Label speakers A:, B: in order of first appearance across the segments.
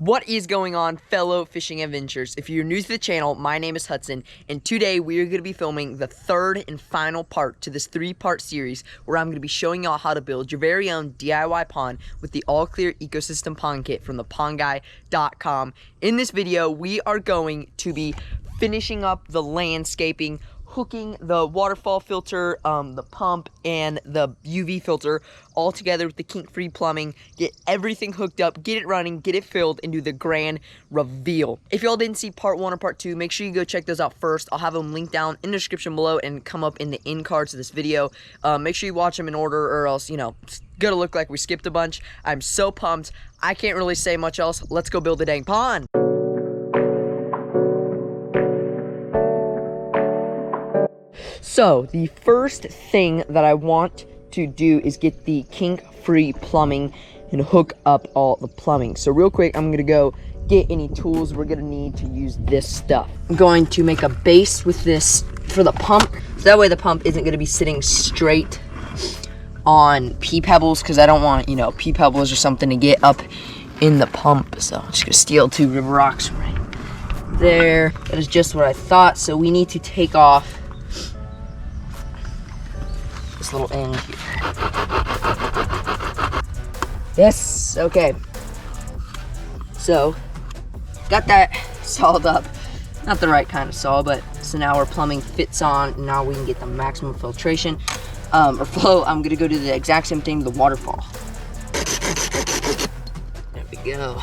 A: What is going on, fellow fishing adventurers? If you're new to the channel, my name is Hudson, and today we are going to be filming the third and final part to this three-part series where I'm going to be showing y'all how to build your very own DIY pond with the AllClear Ecosystem Pond Kit from thepondguy.com. In this video, we are going to be finishing up the landscaping, hooking the waterfall filter, the pump, and the UV filter all together with the kink-free plumbing, get everything hooked up, get it running, get it filled, and do the grand reveal. If y'all didn't see part 1 or part 2, make sure you go check those out first. I'll have them linked down in the description below and come up in the end cards of this video. Make sure you watch them in order or else, you know, it's gonna look like we skipped a bunch. I'm so pumped. I can't really say much else. Let's go build the dang pond. So, the first thing that I want to do is get the kink-free plumbing and hook up all the plumbing. So real quick, I'm gonna go get any tools we're gonna need to use this stuff. I'm going to make a base with this for the pump. So that way the pump isn't gonna be sitting straight on pea pebbles, because I don't want, you know, pea pebbles or something to get up in the pump. So I'm just gonna steal 2 river rocks right there. That is just what I thought. So we need to take off this little end here. Yes, okay. So, got that sawed up. Not the right kind of saw, but so now our plumbing fits on, and now we can get the maximum filtration or flow. I'm gonna go do the exact same thing to the waterfall. There we go.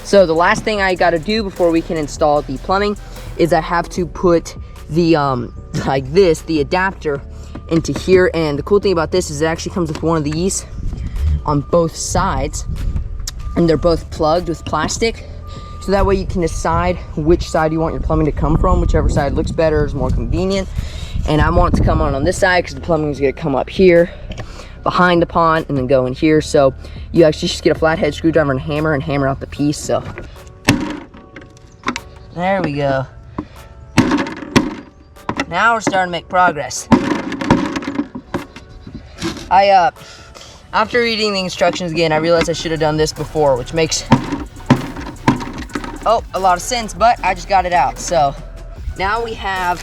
A: So the last thing I gotta do before we can install the plumbing is I have to put the like this, the adapter, into here. And the cool thing about this is it actually comes with one of these on both sides, and they're both plugged with plastic, so that way you can decide which side you want your plumbing to come from, whichever side looks better, is more convenient. And I want it to come on this side because the plumbing is going to come up here behind the pond and then go in here. So you actually just get a flathead screwdriver and hammer out the piece. So there we go. Now we're starting to make progress. After reading the instructions again, I realized I should have done this before, which makes a lot of sense, but I just got it out. So now we have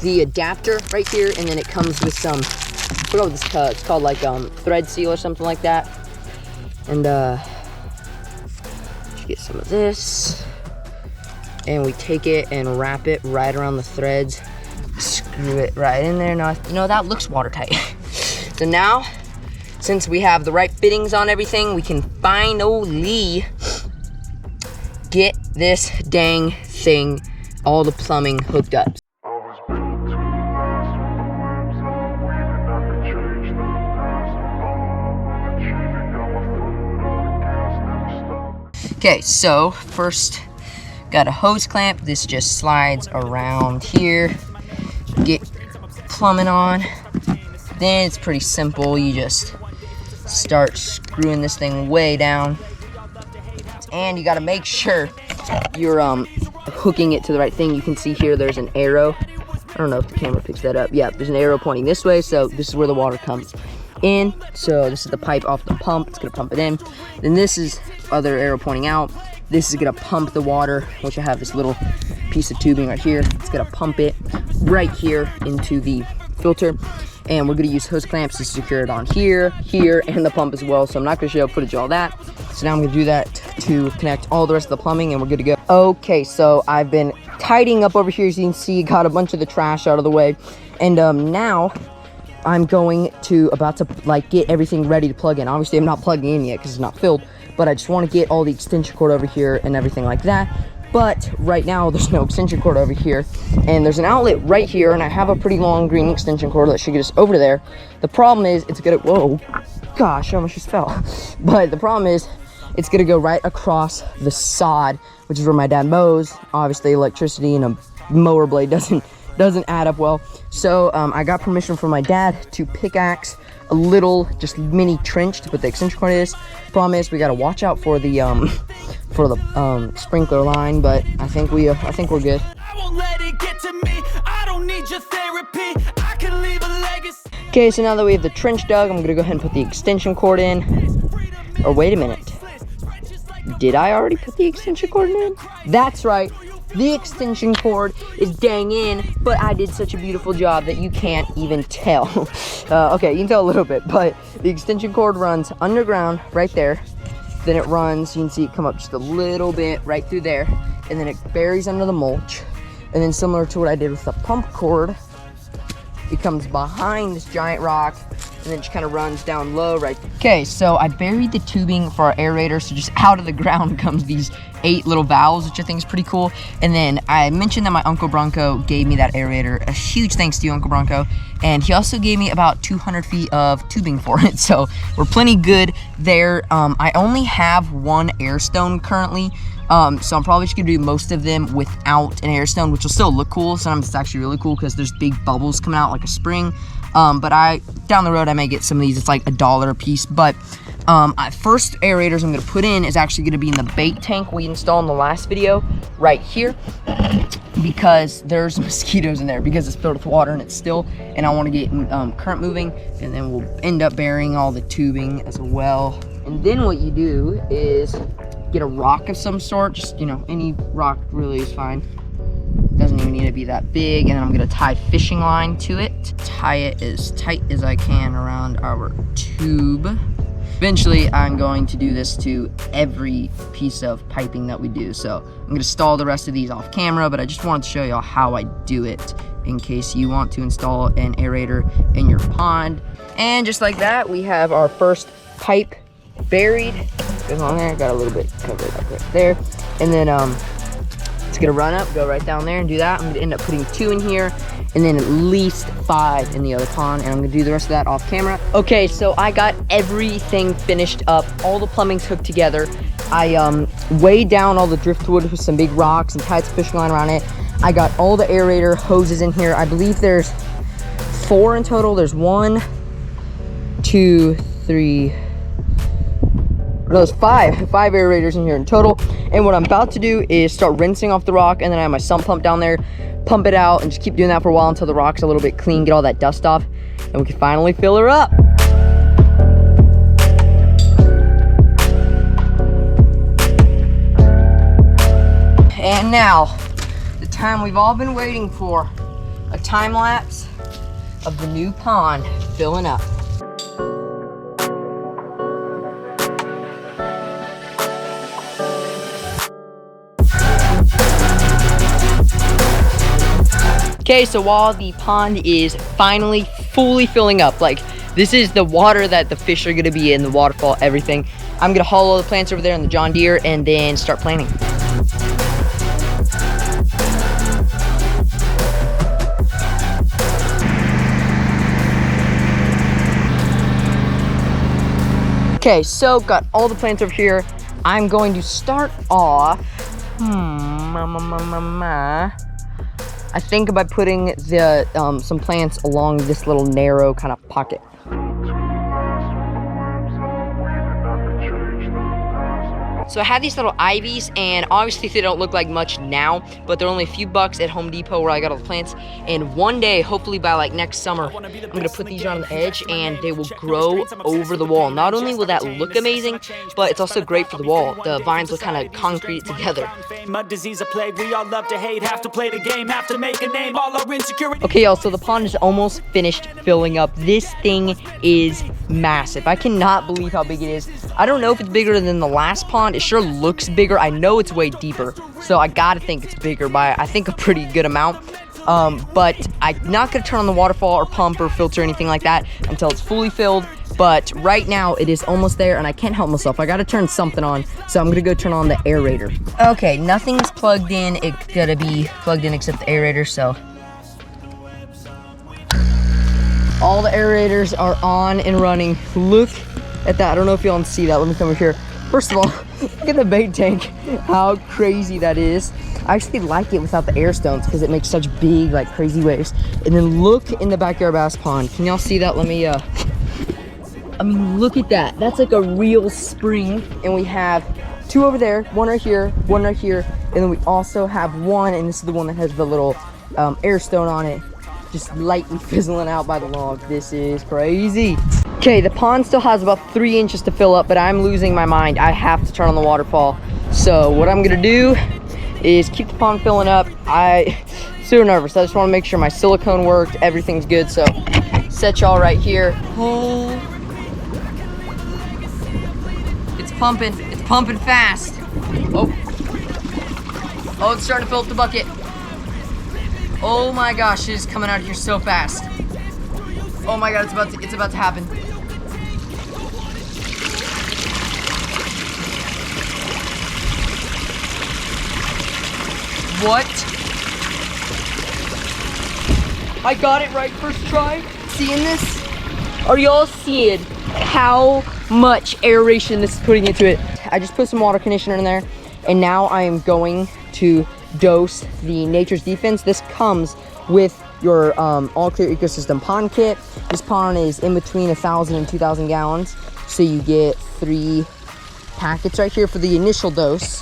A: the adapter right here, and then it comes with some, I forgot what this it's called, like thread seal or something like that. And get some of this, and we take it and wrap it right around the threads, screw it right in there. Now, you know, that looks watertight. So now, since we have the right fittings on everything, we can finally get this dang thing, all the plumbing hooked up. Okay, so first got a hose clamp. This just slides around here. Get plumbing on. Then it's pretty simple. You just start screwing this thing way down, and you got to make sure you're hooking it to the right thing. You can see here there's an arrow. I don't know if the camera picks that up. Yeah, there's an arrow pointing this way, so this is where the water comes in. So this is the pipe off the pump. It's gonna pump it in. Then this is other arrow pointing out. This is gonna pump the water, which I have this little piece of tubing right here. It's gonna pump it right here into the filter, and we're gonna use hose clamps to secure it on here, and the pump as well. So I'm not gonna show footage of all that. So now I'm gonna do that to connect all the rest of the plumbing, and we're good to go. Okay, so I've been tidying up over here. As you can see, got a bunch of the trash out of the way, and now I'm about to like get everything ready to plug in. Obviously, I'm not plugging in yet because it's not filled, but I just want to get all the extension cord over here and everything like that. But right now, there's no extension cord over here, and there's an outlet right here, and I have a pretty long green extension cord that should get us over there. The problem is, it's gonna, whoa, gosh, I almost just fell. But the problem is, it's gonna go right across the sod, which is where my dad mows. Obviously, electricity and a mower blade doesn't add up well. So I got permission from my dad to pickaxe a little, just mini trench to put the extension cord in. Problem is, we gotta watch out for the sprinkler line, but I think we're good. I won't let it get to me. I don't need your therapy. I can leave a legacy. Okay, so now that we have the trench dug, I'm gonna go ahead and put the extension cord in. Or wait a minute. Did I already put the extension cord in? That's right. The extension cord is dang in, but I did such a beautiful job that you can't even tell. Okay, you can tell a little bit, but the extension cord runs underground right there. Then it runs, you can see it come up just a little bit right through there, and then it buries under the mulch. And then similar to what I did with the pump cord, it comes behind this giant rock, and then just kind of runs down low right there. Okay, so I buried the tubing for our aerator, so just out of the ground comes these 8 little valves, which I think is pretty cool. And then I mentioned that my Uncle Bronco gave me that aerator. A huge thanks to you, Uncle Bronco. And he also gave me about 200 feet of tubing for it, so we're plenty good there. I only have one air stone currently, so I'm probably just gonna do most of them without an air stone, which will still look cool. Sometimes it's actually really cool because there's big bubbles coming out like a spring. But down the road I may get some of these. It's like $1 a piece. But first aerators I'm gonna put in is actually gonna be in the bait tank we installed in the last video right here, because there's mosquitoes in there because it's filled with water and it's still, and I want to get current moving, and then we'll end up burying all the tubing as well. And then what you do is get a rock of some sort, just, you know, any rock really is fine. Doesn't even need to be that big. And then I'm gonna tie fishing line to it, tie it as tight as I can around our tube. Eventually I'm going to do this to every piece of piping that we do, so I'm gonna install the rest of these off camera, but I just wanted to show y'all how I do it in case you want to install an aerator in your pond. And just like that, we have our first pipe buried. Goes on there, got a little bit covered up right there. And then it's gonna run up, go right down there and do that. I'm gonna end up putting 2 in here, and then at least 5 in the other pond, and I'm gonna do the rest of that off camera. Okay, so I got everything finished up. All the plumbing's hooked together. I weighed down all the driftwood with some big rocks and tied some fishing line around it. I got all the aerator hoses in here. I believe there's 4 in total. There's 1, 2, 3, no, there's 5 aerators in here in total. And what I'm about to do is start rinsing off the rock, and then I have my sump pump down there, pump it out, and just keep doing that for a while until the rock's a little bit clean, get all that dust off, and we can finally fill her up. And now, the time we've all been waiting for, a time lapse of the new pond filling up. Okay, so while the pond is finally fully filling up, like this is the water that the fish are gonna be in, the waterfall, everything, I'm gonna haul all the plants over there in the John Deere and then start planting. Okay, so got all the plants over here. I'm going to start off, I think by putting the some plants along this little narrow kind of pocket. So I have these little ivies, and obviously they don't look like much now, but they're only a few bucks at Home Depot where I got all the plants. And one day, hopefully by like next summer, I'm gonna put these on the edge and they will grow over the wall. Not only will that look amazing, but it's also great for the wall. The vines will kind of concrete it together. Okay, y'all, so the pond is almost finished filling up. This thing is massive. I cannot believe how big it is. I don't know if it's bigger than the last pond. It sure looks bigger. I know it's way deeper, so I gotta think it's bigger by, I think, a pretty good amount. But I'm not gonna turn on the waterfall or pump or filter or anything like that until it's fully filled. But right now it is almost there, and I can't help myself. I gotta turn something on, so I'm gonna go turn on the aerator. Okay, nothing's plugged in. It's gotta be plugged in except the aerator, so. All the aerators are on and running. Look at that. I don't know if y'all can see that. Let me come over here. First of all, look at the bait tank, how crazy that is. I actually like it without the air stones because it makes such big, like, crazy waves. And then look in the backyard bass pond. Can y'all see that? Let me, I mean, look at that. That's like a real spring. And we have 2 over there, 1 right here, 1 right here. And then we also have 1, and this is the one that has the little air stone on it, just lightly fizzling out by the log. This is crazy. Okay, the pond still has about 3 inches to fill up, but I'm losing my mind. I have to turn on the waterfall. So what I'm gonna do is keep the pond filling up. I'm super nervous. I just wanna make sure my silicone worked, everything's good. So set y'all right here. Oh, it's pumping fast. Oh, it's starting to fill up the bucket. Oh my gosh, it is coming out here so fast. Oh my god, it's about to happen. What? I got it right first try. Seeing this? Are y'all seeing how much aeration this is putting into it? I just put some water conditioner in there, and now I am going to dose the Nature's Defense. This comes with your AllClear Ecosystem Pond Kit. This pond is in between 1,000 and 2,000 gallons, so you get 3 packets right here for the initial dose.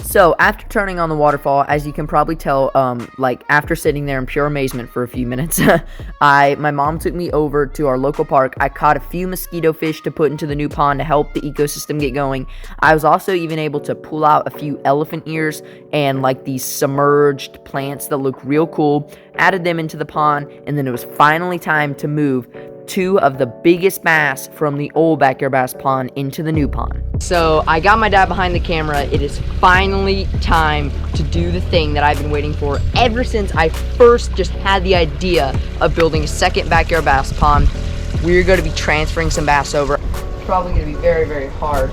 A: So after turning on the waterfall, as you can probably tell, like after sitting there in pure amazement for a few minutes, my mom took me over to our local park. I caught a few mosquito fish to put into the new pond to help the ecosystem get going. I was also even able to pull out a few elephant ears and like these submerged plants that look real cool, added them into the pond, and then it was finally time to move 2 of the biggest bass from the old backyard bass pond into the new pond. So I got my dad behind the camera. It is finally time to do the thing that I've been waiting for ever since I first just had the idea of building a second backyard bass pond. We're going to be transferring some bass over. It's probably going to be very, very hard,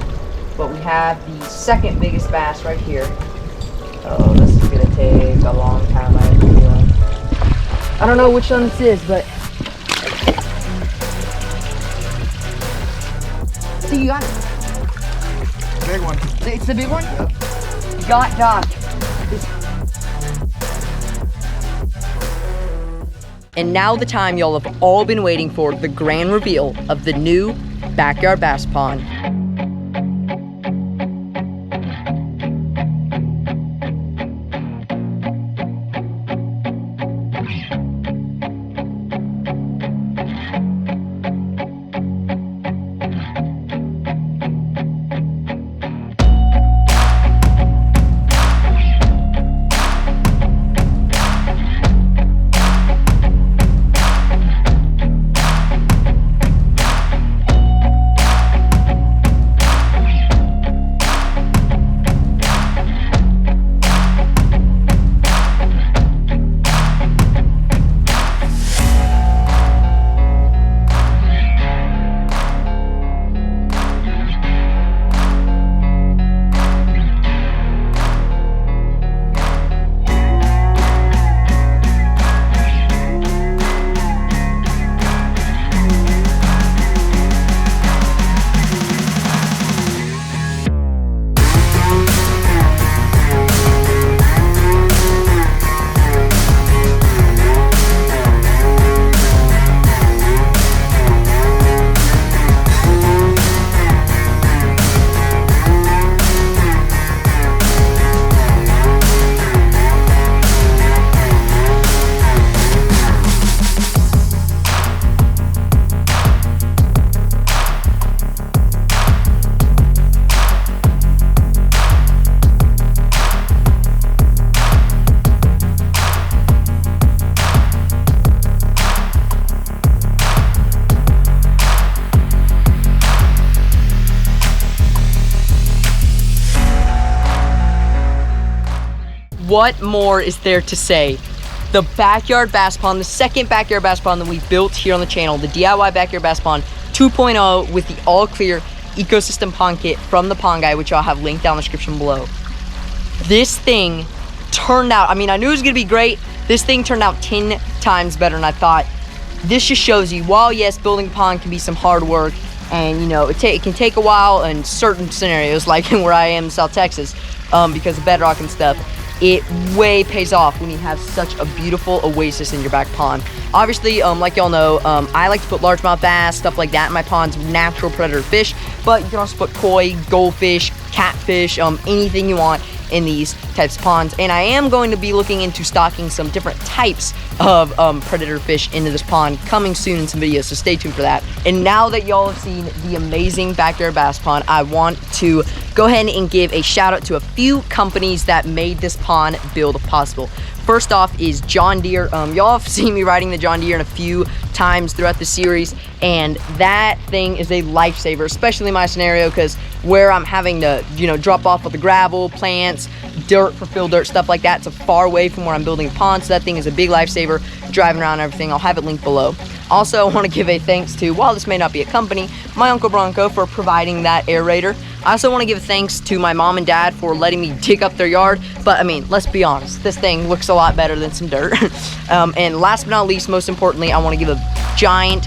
A: but we have the second biggest bass right here. Oh, this is going to take a long time. I don't know which one this is, but so you got it.
B: Big one.
A: It's the big one?
B: Yep.
A: You got Doc. And now the time y'all have all been waiting for, the grand reveal of the new backyard bass pond. What more is there to say? The backyard bass pond, the second backyard bass pond that we built here on the channel, the DIY backyard bass pond 2.0 with the AllClear Ecosystem Pond Kit from the Pond Guy, which I'll have linked down in the description below. This thing turned out, I mean, I knew it was gonna be great. This thing turned out 10 times better than I thought. This just shows you, while yes, building a pond can be some hard work, and you know, it can take a while in certain scenarios, like where I am in South Texas, because of bedrock and stuff. It way pays off when you have such a beautiful oasis in your back pond. Obviously, like y'all know, I like to put largemouth bass, stuff like that in my ponds, natural predator fish, but you can also put koi, goldfish, catfish, anything you want. in these types of ponds. And I am going to be looking into stocking some different types of predator fish into this pond coming soon in some videos, so stay tuned for that. And now that y'all have seen the amazing backyard bass pond, I want to go ahead and give a shout out to a few companies that made this pond build possible. First off is John Deere. Y'all have seen me riding the John Deere in a few times throughout the series, and that thing is a lifesaver, especially in my scenario, because where I'm having to, drop off with the gravel, plants, dirt for fill dirt, stuff like that, it's far away from where I'm building a pond, so that thing is a big lifesaver, driving around and everything. I'll have it linked below. Also, I want to give a thanks to, while this may not be a company, my Uncle Bronco for providing that aerator. I also want to give thanks to my mom and dad for letting me dig up their yard, but I mean, let's be honest, this thing looks a lot better than some dirt. And last but not least, most importantly, I want to give a giant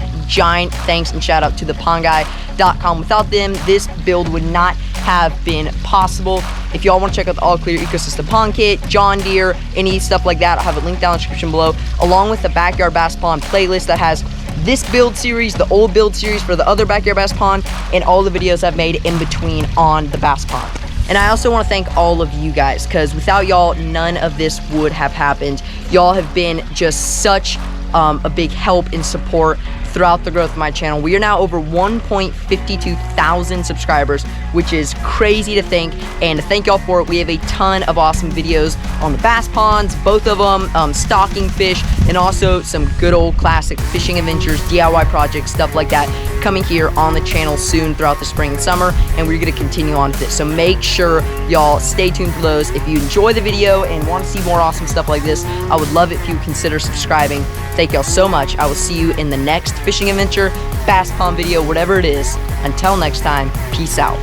A: thanks and shout out to the pondguy.com. Without them, this build would not have been possible. If y'all want to check out the AllClear Ecosystem Pond Kit, John Deere, any stuff like that, I'll have it linked down in the description below, along with the Backyard Bass Pond playlist that has this build series, the old build series for the other backyard bass pond, and all the videos I've made in between on the bass pond. And I also want to thank all of you guys, because without y'all, none of this would have happened. Y'all have been just such a big help and support throughout the growth of my channel. We are now over 1.52 thousand subscribers, which is crazy to think, and to thank y'all for it. We have a ton of awesome videos on the bass ponds, both of them, stocking fish, and also some good old classic fishing adventures, DIY projects, stuff like that, coming here on the channel soon throughout the spring and summer, and we're going to continue on with this. So make sure y'all stay tuned for those. If you enjoy the video and want to see more awesome stuff like this, I would love it if you would consider subscribing. Thank y'all so much. I will see you in the next fishing adventure, bass pond video, whatever it is. Until next time, peace out.